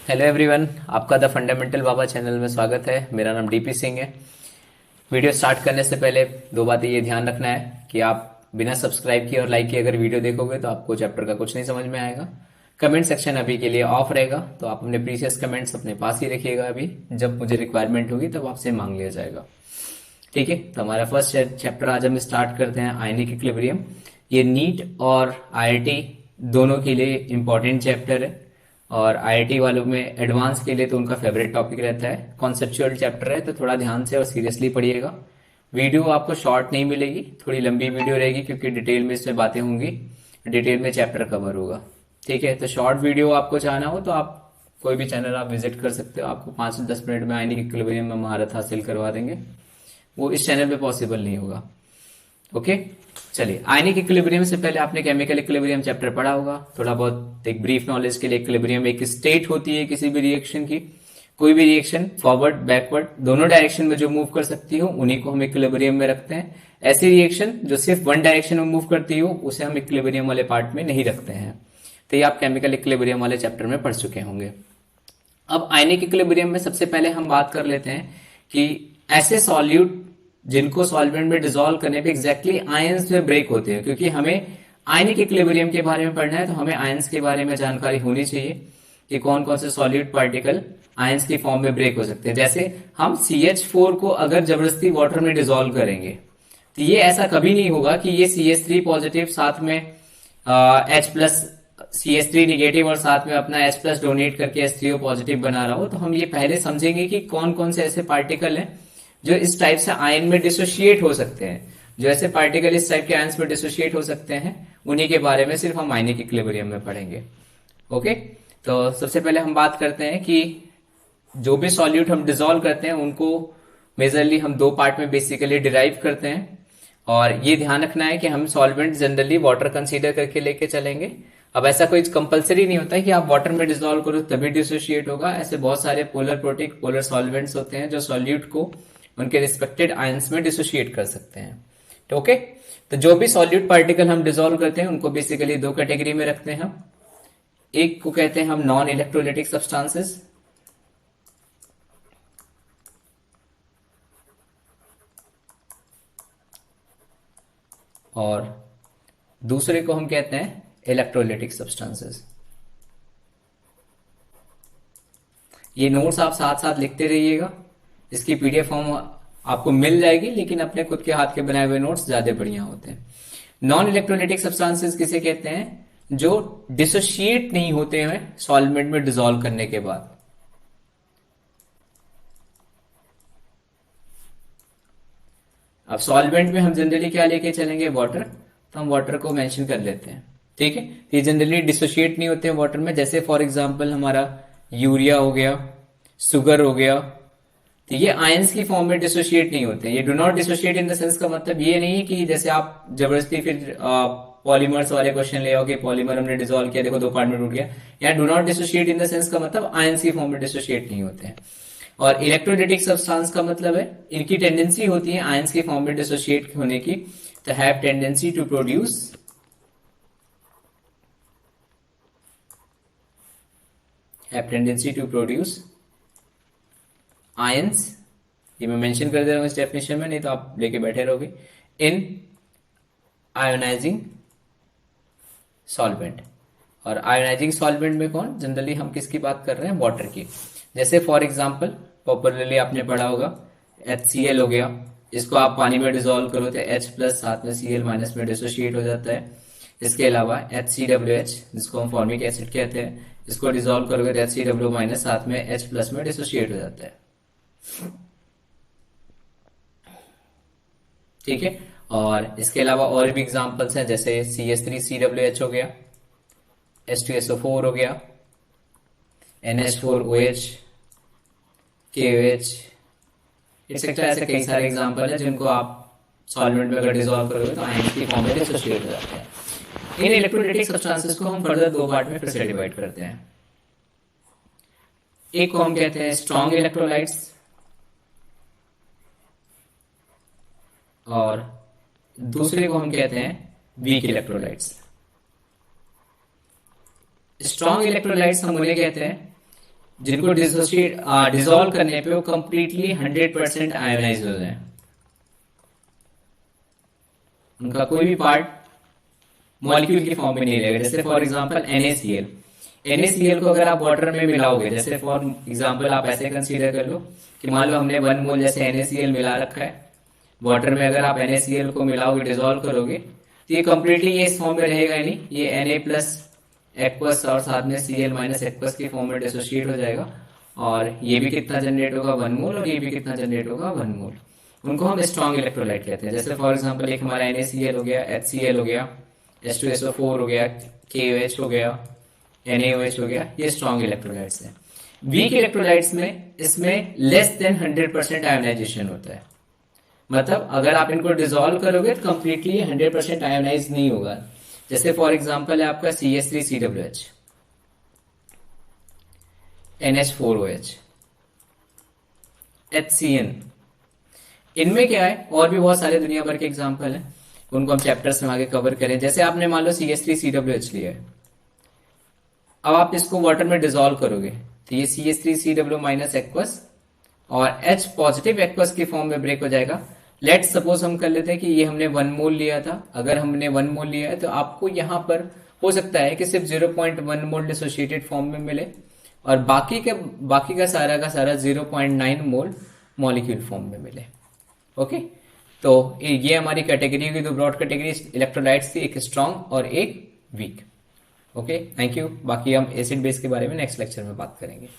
Hello everyone, आपका the fundamental Baba channel में स्वागत है। मेरा नाम डीपी सिंह है। वीडियो स्टार्ट करने से पहले दो बातें ये ध्यान रखना है कि आप बिना सब्सक्राइब किए और लाइक किए अगर वीडियो देखोगे तो आपको चैप्टर का कुछ नहीं समझ में आएगा। कमेंट सेक्शन अभी के लिए ऑफ रहेगा, तो आप अपने प्रीशियस कमेंट्स अपने पास ही रखिएगा। अभी जब मुझे रिक्वायरमेंट होगी तब आपसे मांग लिया जाएगा। ठीक है, तो हमारा फर्स्ट चैप्टर आज हम स्टार्ट करते हैं, आयनिक इक्विलिब्रियम। ये नीट और आईआईटी दोनों के लिए इंपॉर्टेंट चैप्टर है, और आईआईटी वालों में एडवांस के लिए तो उनका फेवरेट टॉपिक रहता है। कॉन्सेप्चुअल चैप्टर है, तो थोड़ा ध्यान से और सीरियसली पढ़िएगा। वीडियो आपको शॉर्ट नहीं मिलेगी, थोड़ी लंबी वीडियो रहेगी, क्योंकि डिटेल में इसमें बातें होंगी, डिटेल में चैप्टर कवर होगा। ठीक है, तो शॉर्ट वीडियो आपको चाहना हो तो आप कोई भी चैनल आप विजिट कर सकते हो, आपको 5 से 10 मिनट में आयनिक इक्विलिब्रियम में महारत हासिल करवा देंगे। वो इस चैनल पे पॉसिबल नहीं होगा। ओके, चलिए, आयनिक इक्विलिब्रियम से पहले आपने केमिकल इक्विलिब्रियम चैप्टर पढ़ा होगा। थोड़ा बहुत एक ब्रीफ नॉलेज के लिए, इक्विलिब्रियम एक स्टेट होती है किसी भी रिएक्शन की। कोई भी रिएक्शन फॉरवर्ड बैकवर्ड दोनों डायरेक्शन में जो मूव कर सकती हो उन्हीं को हम इक्विलिब्रियम में रखते हैं। ऐसी रिएक्शन जो सिर्फ वन डायरेक्शन में मूव करती हो उसे हम इक्विलिब्रियम वाले पार्ट में नहीं रखते हैं। तो ये आप केमिकल इक्विलिब्रियम वाले चैप्टर में पढ़ चुके होंगे। अब आयनिक इक्विलिब्रियम में सबसे पहले हम बात कर लेते हैं कि ऐसे सॉल्यूट जिनको सॉल्वेंट में डिसॉल्व करने पे एग्जैक्टली आयंस में ब्रेक होते हैं, क्योंकि हमें आयनिक इक्विलिब्रियम के बारे में पढ़ना है तो हमें आयंस के बारे में जानकारी होनी चाहिए कि कौन कौन से सॉल्यूट पार्टिकल आयंस की फॉर्म में ब्रेक हो सकते हैं। जैसे हम CH4 को अगर जबरदस्ती वाटर में डिसॉल्व करेंगे तो ये ऐसा कभी नहीं होगा कि ये CH3 पॉजिटिव साथ में H प्लस CH3 निगेटिव और साथ में अपना H प्लस डोनेट करके H3O पॉजिटिव बना रहा हो। तो हम ये पहले समझेंगे कि कौन कौन से ऐसे पार्टिकल हैं जो इस टाइप से आयन में डिसोशिएट हो सकते हैं। जो ऐसे पार्टिकल इस टाइप के आयंस में डिसोशिएट हो सकते हैं उन्हीं के बारे में सिर्फ हम आयनिक इक्विलिब्रियम में पढ़ेंगे। ओके, तो सबसे पहले हम बात करते हैं कि जो भी सॉल्यूट हम डिसॉल्व करते हैं उनको मेजरली हम दो पार्ट में बेसिकली डिराइव करते हैं। और ये ध्यान रखना है कि हम सॉल्वेंट जनरली वाटर कंसीडर करके लेके चलेंगे। अब ऐसा कोई कंपलसरी नहीं होता है कि आप वाटर में डिसॉल्व करो तभी डिसोशिएट होगा। ऐसे बहुत सारे पोलर प्रोटिक पोलर सॉल्वेंट्स होते हैं जो सॉल्यूट को उनके रिस्पेक्टेड आयंस में डिसोशिएट कर सकते हैं। तो ओके, तो जो भी सॉल्यूट पार्टिकल हम डिसॉल्व करते हैं उनको बेसिकली दो कैटेगरी में रखते हैं हम। एक को कहते हैं हम नॉन इलेक्ट्रोलाइटिक सब्सटेंसेस, और दूसरे को हम कहते हैं इलेक्ट्रोलाइटिक सब्सटेंसेस। ये नोट्स आप साथ साथ लिखते रहिएगा, इसकी PDF फॉर्म आपको मिल जाएगी, लेकिन अपने खुद के हाथ के बनाए हुए नोट्स ज्यादा बढ़िया होते हैं। नॉन इलेक्ट्रोलाइटिक सब्सटेंसेस किसे कहते हैं? जो डिसोशिएट नहीं होते हैं सॉल्वेंट में डिसॉल्व करने के बाद। अब सॉल्वेंट में हम जनरली क्या लेके चलेंगे? वाटर, तो हम वाटर को मेंशन कर लेते हैं। ठीक है, ये जनरली डिसोशिएट नहीं होते हैं वाटर में। जैसे फॉर एग्जांपल हमारा यूरिया हो गया, शुगर हो गया, तो ये आयंस की फॉर्म में डिसोशिएट नहीं होते। ये do not dissociate in the sense का मतलब ये नहीं है कि जैसे आप जबरदस्ती फिर पॉलीमर्स वाले क्वेश्चन ले आओगे, पॉलीमर हमने डिसॉल्व किया, देखो दो पार्ट में टूट गया। यहाँ do not dissociate in the sense का मतलब आयंस की फॉर्म में डिसोशिएट नहीं होते हैं। और इलेक्ट्रोलाइटिक सब्सटेंस का मतलब है इनकी टेंडेंसी होती है आयंस की फॉर्म में डिसोशिएट होने की, तो have tendency to produce ions. ये मैं मेंशन कर दे रहा हूं इस डेफिनेशन में, नहीं तो आप लेके बैठे रहोगे। इन आयोनाइजिंग सॉल्वेंट, और आयोनाइजिंग सॉल्वेंट में कौन? जनरली हम किसकी बात कर रहे हैं? वाटर की। जैसे फॉर एग्जांपल पॉपुलरली आपने पढ़ा होगा HCl हो गया, इसको आप पानी में डिसॉल्व करो तो H प्लस साथ में Cl माइनस में डिसोशिएट हो जाता है। इसके अलावा HCWH जिसको हम फॉर्मिक एसिड कहते हैं, इसको डिसॉल्व करोगे तो HCW माइनस साथ में H प्लस में डिसोशिएट हो जाता है। ठीक है, और इसके अलावा और भी एग्जांपल्स हैं, जैसे CH3CWH हो गया, H2SO4 हो गया, NH4OH, KOH एक्सेट्रा। ऐसे कई सारे एग्जांपल हैं जिनको आप सॉल्वेंट में अगर डिसॉल्व करोगे तो आयन की फॉर्म में डिसोशिएट हो जाते हैं। इन इलेक्ट्रोलाइटिक सब्सटेंसेस को हम फर्दर दो पार्ट में फिर से डिवाइड करते हैं। एक को हम कहते हैं स्ट्रॉन्ग इलेक्ट्रोलाइट्स, और दूसरे को हम कहते हैं वीक इलेक्ट्रोलाइट्स। स्ट्रॉन्ग इलेक्ट्रोलाइट्स हम उन्हें कहते हैं जिनको डिसॉल्व करने पे वो कंप्लीटली 100% आयोनाइज हो जाए, उनका कोई भी पार्ट मॉलिक्यूल की फॉर्म में नहीं रहेगा। जैसे फॉर एग्जांपल NaCl, NaCl को अगर आप वाटर में मिलाओगे, जैसे फॉर एग्जांपल आप ऐसे कंसीडर कर लो कि मान लो हमने 1 मोल जैसे NaCl मिला रखा है वाटर में, अगर आप NaCl को मिलाओगे, डिसॉल्व करोगे, तो ये कंप्लीटली ये इस फॉर्म में रहेगा ही नहीं, ये Na प्लस एक्वस और साथ में Cl माइनस एक्वस की फॉर्म में डिसोशिएट हो जाएगा, और ये भी कितना जनरेट होगा 1 मोल, और ये भी कितना जनरेट होगा 1 मोल। उनको हम स्ट्रॉन्ग इलेक्ट्रोलाइट कहते हैं। जैसे फॉर एग्जांपल एक हमारा NaCl हो गया, HCl हो गया, H2SO4 हो गया, KOH हो गया, NaOH हो गया, ये स्ट्रॉन्ग इलेक्ट्रोलाइट्स हैं। वीक इलेक्ट्रोलाइट्स में इसमें लेस देन 100% आयोनाइजेशन होता है, मतलब अगर आप इनको डिसॉल्व करोगे तो कंप्लीटली 100% आयोनाइज नहीं होगा। जैसे फॉर एग्जांपल है आपका CH3CWH, NH4OH, HCN, इनमें क्या है, और भी बहुत सारे दुनिया भर के एग्जांपल हैं, उनको हम चैप्टर्स में आगे कवर करें। जैसे आपने मान लो CH3CWH लिया है, अब आप इसको वाटर में डिसॉल्व करोगे तो ये CH3CW माइनस एक्वस और H पॉजिटिव एक्वस की फॉर्म में ब्रेक हो जाएगा। लेट्स सपोज हम कर लेते हैं कि ये हमने 1 मोल लिया था, अगर हमने 1 मोल लिया है तो आपको यहाँ पर हो सकता है कि सिर्फ 0.1 मोल डिसोशिएटेड फॉर्म में मिले, और बाकी का सारा 0.9 मोल मॉलिक्यूल फॉर्म में मिले। ओके, तो ये हमारी कैटेगरी की दो ब्रॉड कैटेगरी इलेक्ट्रोलाइट्स थी, एक स्ट्रॉन्ग और एक वीक। Okay, thank you. बाकी हम एसिड बेस के बारे में नेक्स्ट लेक्चर में बात करेंगे।